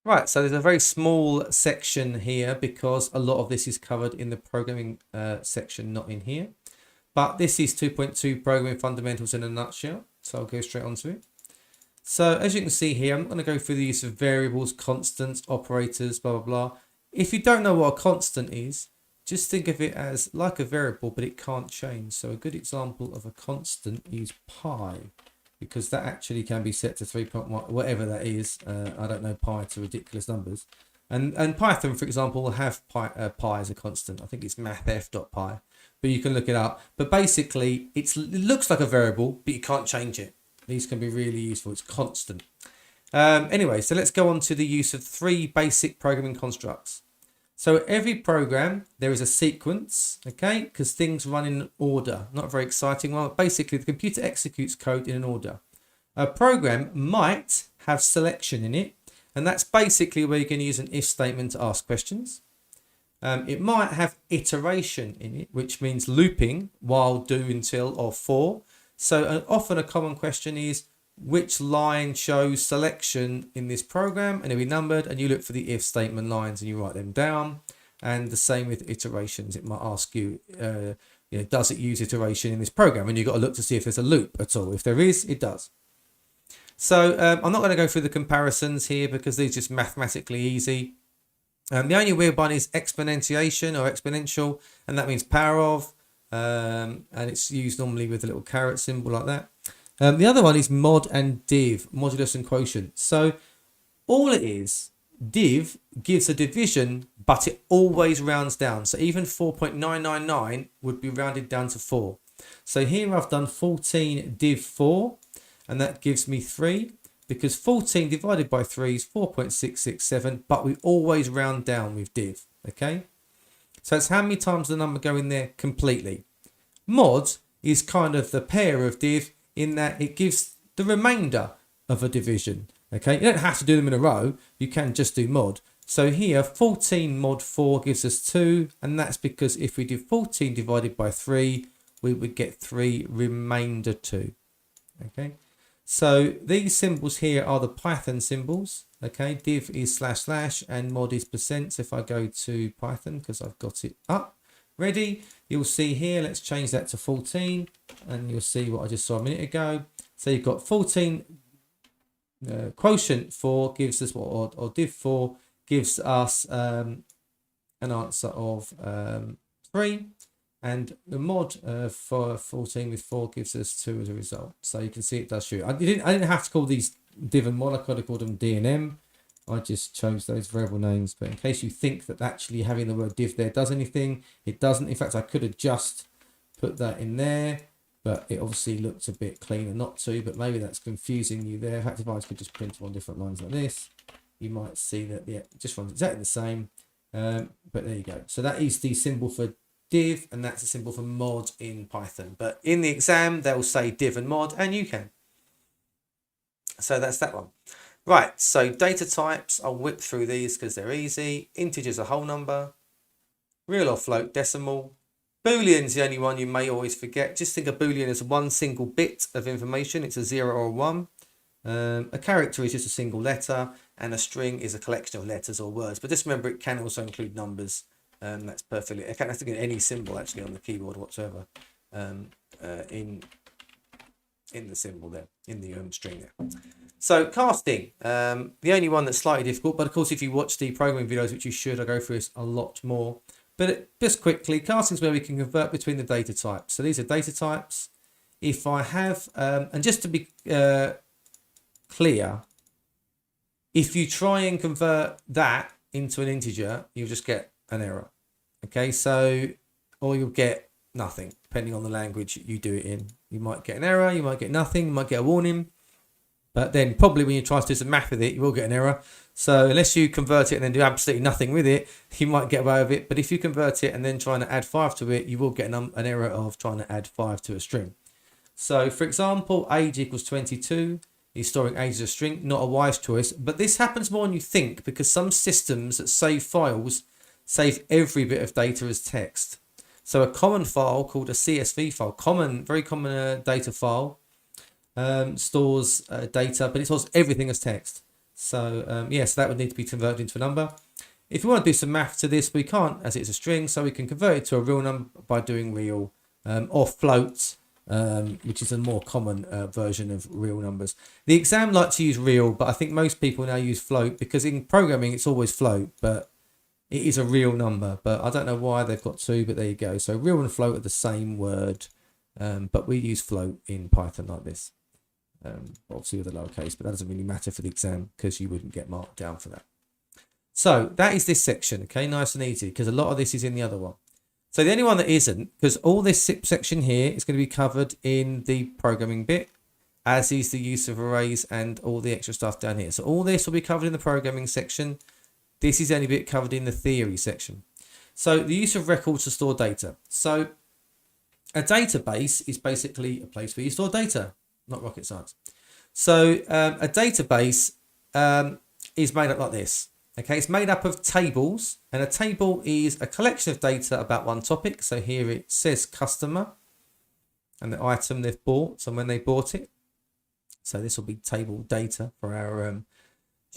Right, so there's a very small section here because a lot of this is covered in the programming section, not in here. But this is 2.2 programming fundamentals in a nutshell. So I'll go straight onto it. So as you can see here, I'm not going to go through the use of variables, constants, operators, blah, blah, blah. If you don't know what a constant is, just think of it as like a variable, but it can't change. So a good example of a constant is pi, because that actually can be set to 3.1, whatever that is. I don't know pi to ridiculous numbers. And Python, for example, will have pi as a constant. I think it's mathf.pi, but you can look it up. But basically, it looks like a variable, but you can't change it. These can be really useful. It's constant. Anyway, so let's go on to the use of 3 basic programming constructs. So every program, there is a sequence, okay, because things run in order. Not a very exciting one. Basically, the computer executes code in an order. A program might have selection in it, and that's basically where you're going to use an if statement to ask questions. It might have iteration in it, which means looping while, do, until, or for. So often a common question is, which line shows selection in this program, and it'll be numbered, and you look for the if statement lines and you write them down. And the same with iterations. It might ask you, does it use iteration in this program? And you've got to look to see if there's a loop at all. If there is, it does. So I'm not going to go through the comparisons here because these are just mathematically easy. The only weird one is exponentiation or exponential, and that means power of, and it's used normally with a little caret symbol like that. The other one is mod and div, modulus and quotient. So all it is, div gives a division, but it always rounds down. So even 4.999 would be rounded down to 4. So here I've done 14 div 4, and that gives me 3, because 14 divided by 3 is 4.667, but we always round down with div, okay? So it's how many times the number go in there completely. Mod is kind of the pair of div, in that it gives the remainder of a division. Okay, you don't have to do them in a row. You can just do mod. So here, 14 mod 4 gives us 2, and that's because if we do 14 divided by 3, we would get 3 remainder 2. Okay, so these symbols here are the Python symbols. Okay, div is // and mod is %. So if I go to Python, because I've got it up, ready, you'll see here, let's change that to 14, and you'll see what I just saw a minute ago. So you've got 14 quotient 4 gives us what, or div 4 gives us an answer of 3, and the mod for 14 with 4 gives us 2 as a result. So you can see it does shoot. I didn't have to call these div and mod. I could have called them D and M. I just chose those variable names, but in case you think that actually having the word div there does anything, it doesn't. In fact, I could have just put that in there, but it obviously looked a bit cleaner not to, but maybe that's confusing you there. In fact, if I could just print them on different lines like this, you might see that, yeah, it just runs exactly the same, but there you go. So that is the symbol for div, and that's a symbol for mod in Python. But in the exam, they'll say div and mod, and you can. So that's that one. Right, so data types, I'll whip through these because they're easy. Integers a whole number, real or float, decimal. Boolean's the only one you may always forget. Just think of Boolean as one single bit of information. It's a 0 or a 1. A character is just a single letter, and a string is a collection of letters or words. But just remember, it can also include numbers. That's perfectly, it can have to get any symbol actually on the keyboard whatsoever in the symbol there, in the string there. So casting, the only one that's slightly difficult, but of course if you watch the programming videos, which you should, I go through this a lot more. But just quickly, casting is where we can convert between the data types. So these are data types. If I have, and just to be clear, if you try and convert that into an integer, you'll just get an error. Okay, so, or you'll get nothing, depending on the language you do it in. You might get an error, you might get nothing, you might get a warning. But then probably when you try to do some math with it, you will get an error. So unless you convert it and then do absolutely nothing with it, you might get away with it. But if you convert it and then trying to add 5 to it, you will get an error of trying to add 5 to a string. So for example, age equals 22. He's storing age as a string, not a wise choice. But this happens more than you think, because some systems that save files save every bit of data as text. So a common file called a CSV file, very common data file, stores data, but it stores everything as text. So yeah, so that would need to be converted into a number. If we want to do some math to this, we can't, as it's a string, so we can convert it to a real number by doing real, or float, which is a more common version of real numbers. The exam like to use real, but I think most people now use float because in programming it's always float, but it is a real number. But I don't know why they've got two, but there you go. So real and float are the same word, but we use float in Python like this. Obviously with a lowercase, but that doesn't really matter for the exam because you wouldn't get marked down for that. So that is this section, okay, nice and easy, because a lot of this is in the other one. So the only one that isn't, because all this section here is going to be covered in the programming bit, as is the use of arrays and all the extra stuff down here. So all this will be covered in the programming section. This is the only bit covered in the theory section. So the use of records to store data. So a database is basically a place where you store data, not rocket science. So a database is made up like this. Okay, it's made up of tables, and a table is a collection of data about one topic. So here it says customer and the item they've bought, so when they bought it. So this will be table data for our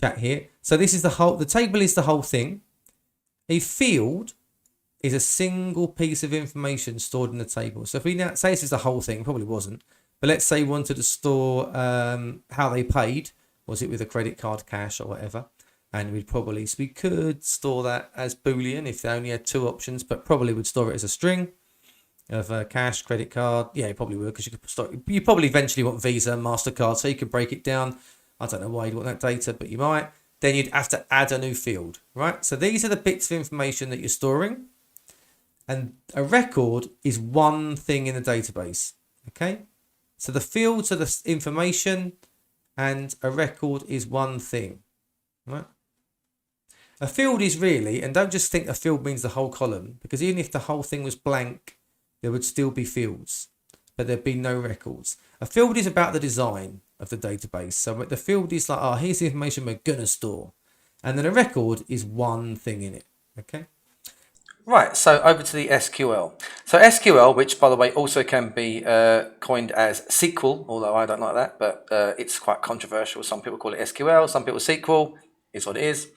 chat here. So this is the table is the whole thing. A field is a single piece of information stored in the table. So if we now say this is the whole thing, probably wasn't, but let's say we wanted to store how they paid, was it with a credit card, cash, or whatever? And we could store that as Boolean if they only had two options, but probably would store it as a string of cash, credit card. Yeah, you probably would, because you probably eventually want Visa, MasterCard, so you could break it down. I don't know why you'd want that data, but you might. Then you'd have to add a new field, right? So these are the bits of information that you're storing. And a record is one thing in the database, okay? So the fields are the information, and a record is one thing, right? A field is really, and don't just think a field means the whole column, because even if the whole thing was blank, there would still be fields, but there'd be no records. A field is about the design of the database. So the field is like, oh, here's the information we're going to store. And then a record is one thing in it, okay? Right, so over to the SQL. So SQL, which by the way also can be coined as SQL, although I don't like that, but it's quite controversial. Some people call it SQL, some people SQL, is what it is.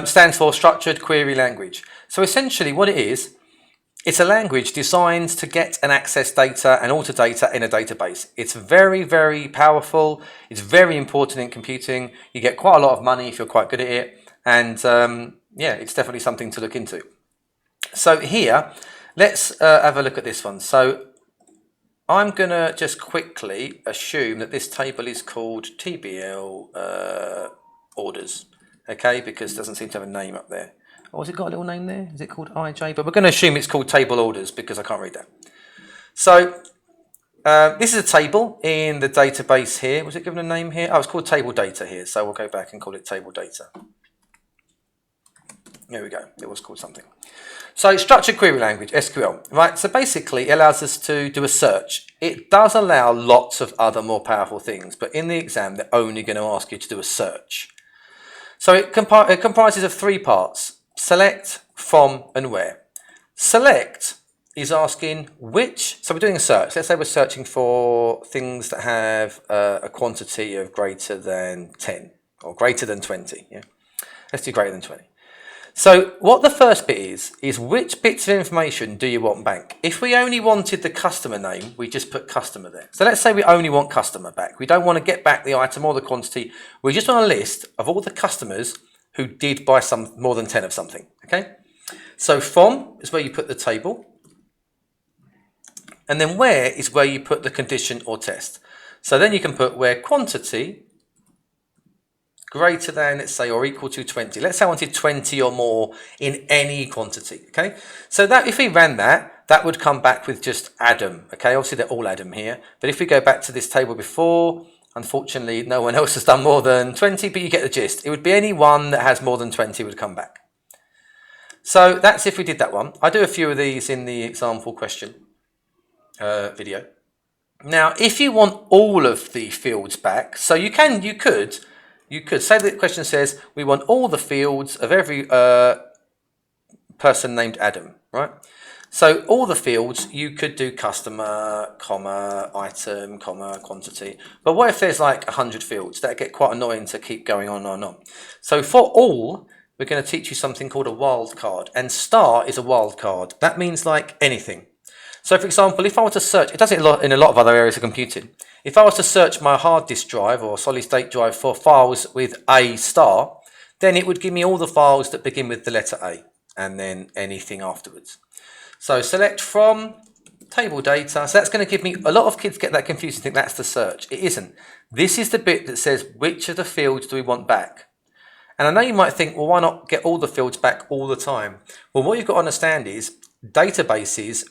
Stands for Structured Query Language. So essentially what it is, it's a language designed to get and access data and alter data in a database. It's very, very powerful. It's very important in computing. You get quite a lot of money if you're quite good at it. And yeah, it's definitely something to look into. So here, let's have a look at this one. So I'm going to just quickly assume that this table is called TBL orders. Okay, because it doesn't seem to have a name up there. Or has it got a little name there? Is it called IJ? But we're going to assume it's called table orders because I can't read that. So this is a table in the database here. Was it given a name here? Oh, it's called table data here. So we'll go back and call it table data. There we go. It was called something. So structured query language, SQL, right? So basically it allows us to do a search. It does allow lots of other more powerful things, but in the exam, they're only going to ask you to do a search. So it comprises of three parts: select, from, and where. Select is asking which, so we're doing a search. Let's say we're searching for things that have a quantity of greater than 10 or greater than 20. Yeah, let's do greater than 20. So what the first bit is which bits of information do you want back? If we only wanted the customer name, we just put customer there. So let's say we only want customer back. We don't want to get back the item or the quantity. We just want a list of all the customers who did buy some more than 10 of something. Okay. So from is where you put the table. And then where is where you put the condition or test. So then you can put where quantity greater than, let's say, or equal to 20. Let's say I wanted 20 or more in any quantity, okay? So that if we ran that, that would come back with just Adam, okay? Obviously, they're all Adam here. But if we go back to this table before, unfortunately, no one else has done more than 20, but you get the gist. It would be any one that has more than 20 would come back. So that's if we did that one. I do a few of these in the example question video. Now, if you want all of the fields back, so you could say the question says we want all the fields of every person named Adam, right? So all the fields, you could do customer, comma, item, comma, quantity. But what if there's like 100 fields? That get quite annoying to keep going on and on. So for all, we're going to teach you something called a wildcard. And star is a wildcard. That means like anything. So for example, if I were to search, it does it in a lot of other areas of computing. If I was to search my hard disk drive or solid state drive for files with a star, then it would give me all the files that begin with the letter A and then anything afterwards. So select from table data. So that's going to give me, a lot of kids get that confused and think that's the search. It isn't. This is the bit that says which of the fields do we want back. And I know you might think, well, why not get all the fields back all the time? Well, what you've got to understand is databases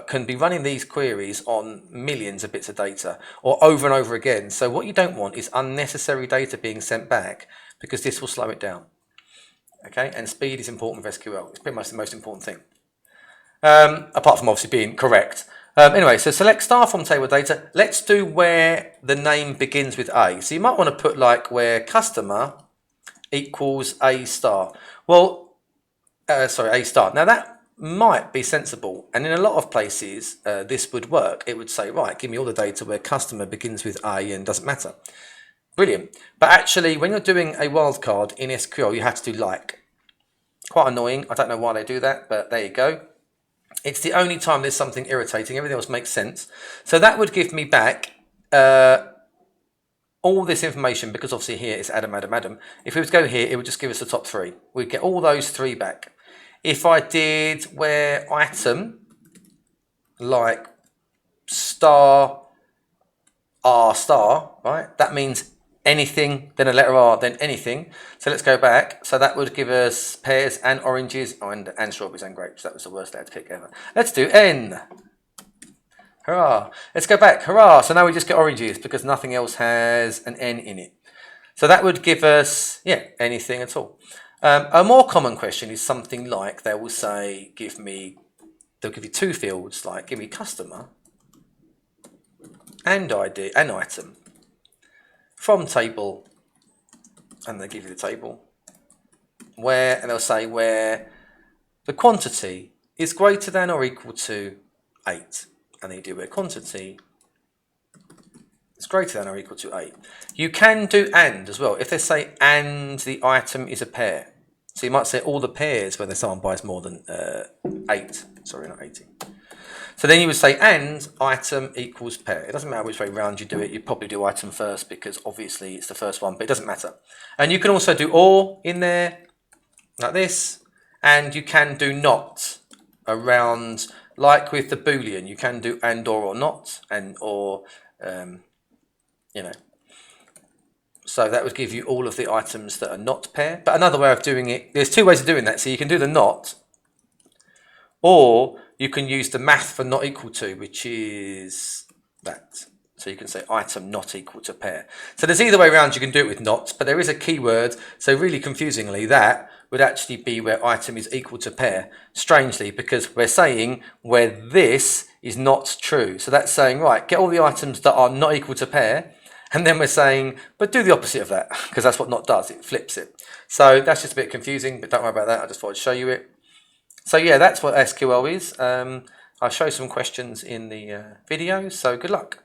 can be running these queries on millions of bits of data or over and over again. So what you don't want is unnecessary data being sent back because this will slow it down. Okay, and speed is important with SQL. It's pretty much the most important thing. Apart from obviously being correct. Anyway, so select star from table data. Let's do where the name begins with A. So you might want to put like where customer equals A star. Well, A star. Now that might be sensible, and in a lot of places this would work. It would say, right, give me all the data where customer begins with A and doesn't matter. Brilliant. But actually, when you're doing a wildcard in SQL, you have to do like. Quite annoying. I don't know why they do that, but there you go. It's the only time there's something irritating. Everything else makes sense. So that would give me back all this information, because obviously here it's Adam, Adam, Adam. If we were to go here, it would just give us the top three. We'd get all those three back. If I did where item, like star, R star, right? That means anything, then a letter R, then anything. So let's go back. So that would give us pears and oranges and strawberries and grapes. That was the worst letter to pick ever. Let's do N. Hurrah. Let's go back. Hurrah. So now we just get oranges because nothing else has an N in it. So that would give us, yeah, anything at all. A more common question is something like they will say, they'll give you two fields, like give me customer and ID and item. From table, and they give you the table, where, and they'll say where the quantity is greater than or equal to 8. And they do where quantity is greater than or equal to 8. You can do and as well, if they say and the item is a pair. So you might say all the pairs whether someone buys more than 8. Sorry, not 80. So then you would say and item equals pair. It doesn't matter which way round you do it. You probably do item first because obviously it's the first one, but it doesn't matter. And you can also do or in there like this, and you can do not around, like with the Boolean. You can do and or not, and or, you know. So that would give you all of the items that are not pair. But another way of doing it, there's two ways of doing that. So you can do the not, or you can use the math for not equal to, which is that. So you can say item not equal to pair. So there's either way around you can do it with not, but there is a keyword. So really confusingly, that would actually be where item is equal to pair. Strangely, because we're saying where this is not true. So that's saying, right, get all the items that are not equal to pair. And then we're saying, but do the opposite of that, because that's what not does. It flips it. So that's just a bit confusing, but don't worry about that. I just thought I'd show you it. So yeah, that's what SQL is. I'll show some questions in the video, so good luck.